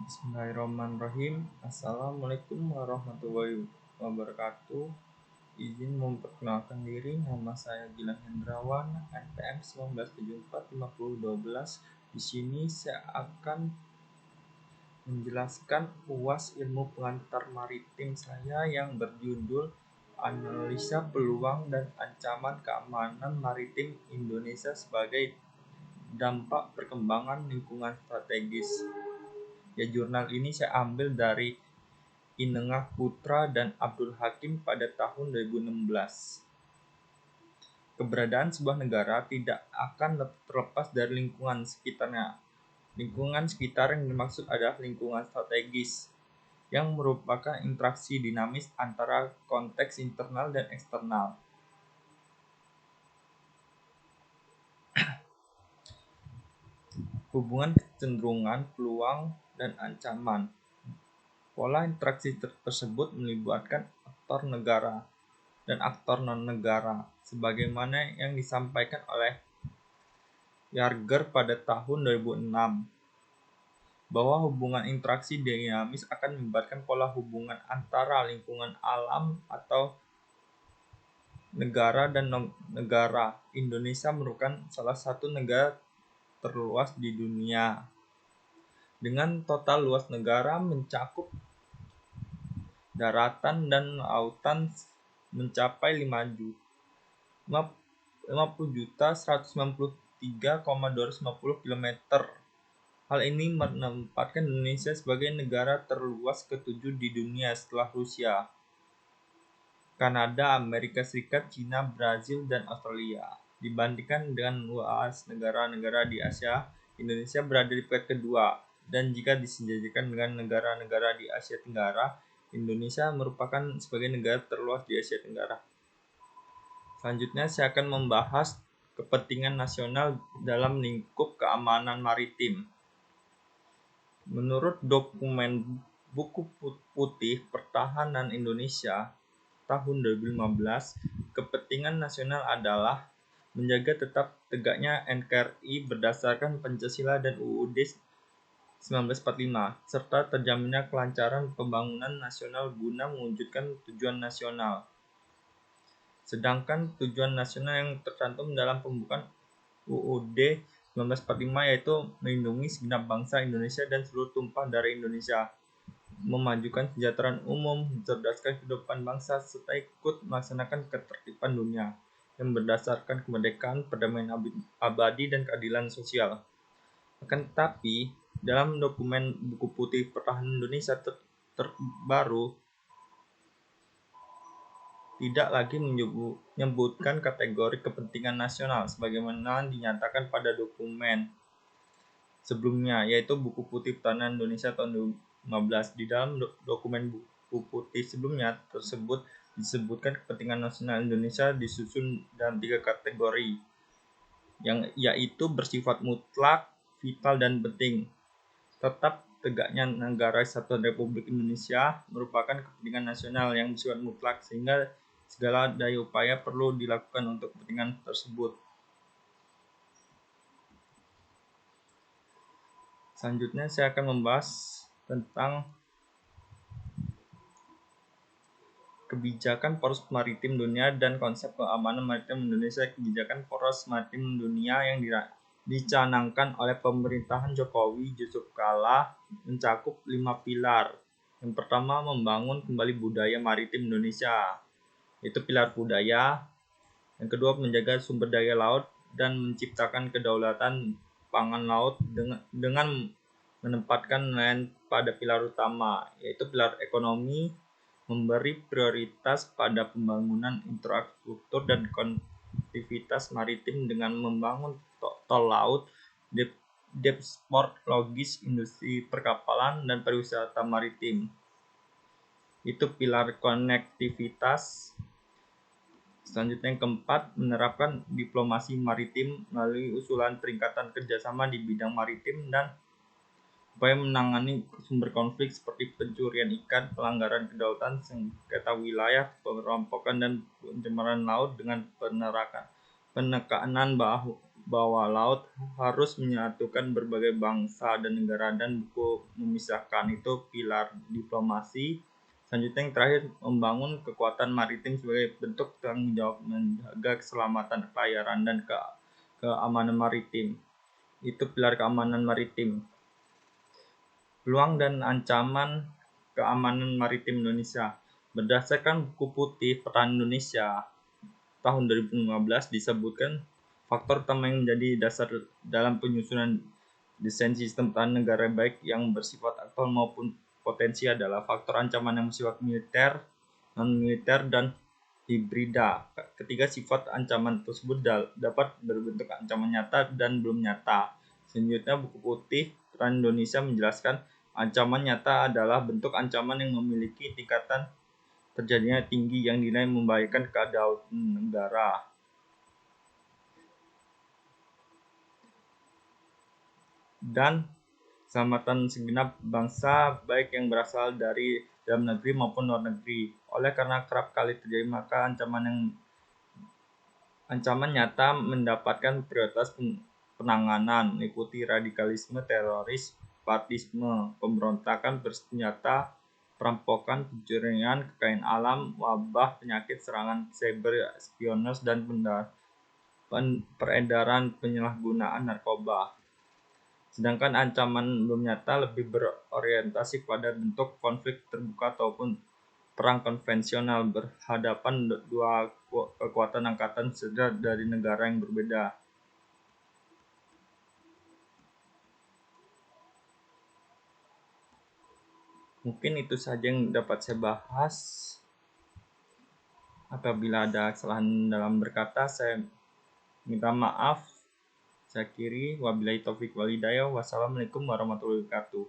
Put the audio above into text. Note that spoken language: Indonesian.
Bismillahirrahmanirrahim. Assalamualaikum warahmatullahi wabarakatuh. Izin memperkenalkan diri, nama saya Gilang Hendrawan, NPM 19745012. Di sini saya akan menjelaskan UAS Ilmu Pengantar Maritim saya yang berjudul Analisa Peluang dan Ancaman Keamanan Maritim Indonesia sebagai Dampak Perkembangan Lingkungan Strategis. Ya, jurnal ini saya ambil dari Inengah Putra dan Abdul Hakim pada tahun 2016. Keberadaan sebuah negara tidak akan terlepas dari lingkungan sekitarnya. Lingkungan sekitar yang dimaksud adalah lingkungan strategis, yang merupakan interaksi dinamis antara konteks internal dan eksternal. Hubungan kecenderungan, peluang, dan ancaman. Pola interaksi tersebut melibatkan aktor negara dan aktor non-negara, sebagaimana yang disampaikan oleh Yarger pada tahun 2006, bahwa hubungan interaksi dinamis akan melibatkan pola hubungan antara lingkungan alam atau negara dan non-negara. Indonesia merupakan salah satu negara terluas di dunia, dengan total luas negara mencakup daratan dan lautan mencapai 50.193.250 km. Hal ini menempatkan Indonesia sebagai negara terluas ke-7 di dunia setelah Rusia, Kanada, Amerika Serikat, China, Brazil, dan Australia. Dibandingkan dengan luas negara-negara di Asia, Indonesia berada di peringkat kedua, dan jika disejajarkan dengan negara-negara di Asia Tenggara, Indonesia merupakan sebagai negara terluas di Asia Tenggara. Selanjutnya saya akan membahas kepentingan nasional dalam lingkup keamanan maritim. Menurut dokumen Buku Putih Pertahanan Indonesia tahun 2015, kepentingan nasional adalah menjaga tetap tegaknya NKRI berdasarkan Pancasila dan UUD 1945, serta terjaminnya kelancaran pembangunan nasional guna mewujudkan tujuan nasional. Sedangkan tujuan nasional yang tercantum dalam pembukaan UUD 1945 yaitu melindungi segenap bangsa Indonesia dan seluruh tumpah darah Indonesia, memajukan kesejahteraan umum, mencerdaskan kehidupan bangsa, serta ikut melaksanakan ketertiban dunia yang berdasarkan kemerdekaan, perdamaian abadi, dan keadilan sosial. Akan tetapi, dalam dokumen Buku Putih Pertahanan Indonesia terbaru tidak lagi menyebutkan kategori kepentingan nasional sebagaimana dinyatakan pada dokumen sebelumnya, yaitu Buku Putih Pertahanan Indonesia tahun 2015. Di dalam dokumen Buku Putih sebelumnya tersebut disebutkan kepentingan nasional Indonesia disusun dalam 3 kategori, yang yaitu bersifat mutlak, vital, dan penting. Tetap tegaknya negara Kesatuan Republik Indonesia merupakan kepentingan nasional yang bersifat mutlak, sehingga segala daya upaya perlu dilakukan untuk kepentingan tersebut. Selanjutnya saya akan membahas tentang kebijakan poros maritim dunia dan konsep keamanan maritim Indonesia. Kebijakan poros maritim dunia yang dicanangkan oleh pemerintahan Jokowi Yusuf Kala mencakup 5 pilar. Yang pertama, membangun kembali budaya maritim Indonesia, yaitu pilar budaya. Yang kedua, menjaga sumber daya laut dan menciptakan kedaulatan pangan laut dengan menempatkan nelayan pada pilar utama, yaitu pilar ekonomi, memberi prioritas pada pembangunan infrastruktur dan konektivitas maritim dengan membangun tol laut, depot logis, industri perkapalan, dan pariwisata maritim. Itu pilar konektivitas. Selanjutnya yang keempat, menerapkan diplomasi maritim melalui usulan peringkatan kerjasama di bidang maritim dan upaya menangani sumber konflik seperti pencurian ikan, pelanggaran kedaulatan, sengketa wilayah, perampokan, dan pencemaran laut dengan penekanan bawah laut harus menyatukan berbagai bangsa dan negara, dan buku memisahkan itu pilar diplomasi. Selanjutnya yang terakhir, membangun kekuatan maritim sebagai bentuk tanggung jawab menjaga keselamatan pelayaran dan keamanan maritim. Itu pilar keamanan maritim. Peluang dan ancaman keamanan maritim Indonesia. Berdasarkan buku putih Pertahanan Indonesia tahun 2015 disebutkan faktor utama yang menjadi dasar dalam penyusunan desain sistem pertahanan negara baik yang bersifat aktual maupun potensi adalah faktor ancaman yang bersifat militer, non-militer, dan hibrida. Ketiga sifat ancaman tersebut dapat berbentuk ancaman nyata dan belum nyata. Selanjutnya buku putih Pertahanan Indonesia menjelaskan ancaman nyata adalah bentuk ancaman yang memiliki tingkatan terjadinya tinggi yang dinilai membahayakan kedaulatan negara. Dan keselamatan segenap bangsa baik yang berasal dari dalam negeri maupun luar negeri. Oleh karena kerap kali terjadi, maka ancaman nyata mendapatkan prioritas penanganan, meliputi radikalisme, teroris, separatisme, pemberontakan bersenjata, perampokan, pencurian kekayaan alam, wabah, penyakit, serangan cyber, espionase, dan peredaran penyalahgunaan narkoba. Sedangkan ancaman belum nyata lebih berorientasi pada bentuk konflik terbuka ataupun perang konvensional berhadapan dua kekuatan angkatan sedang dari negara yang berbeda. Mungkin itu saja yang dapat saya bahas. Apabila ada kesalahan dalam berkata, saya minta maaf. Saya akhiri. Wabillahi taufiq wal hidayah. Wassalamualaikum warahmatullahi wabarakatuh.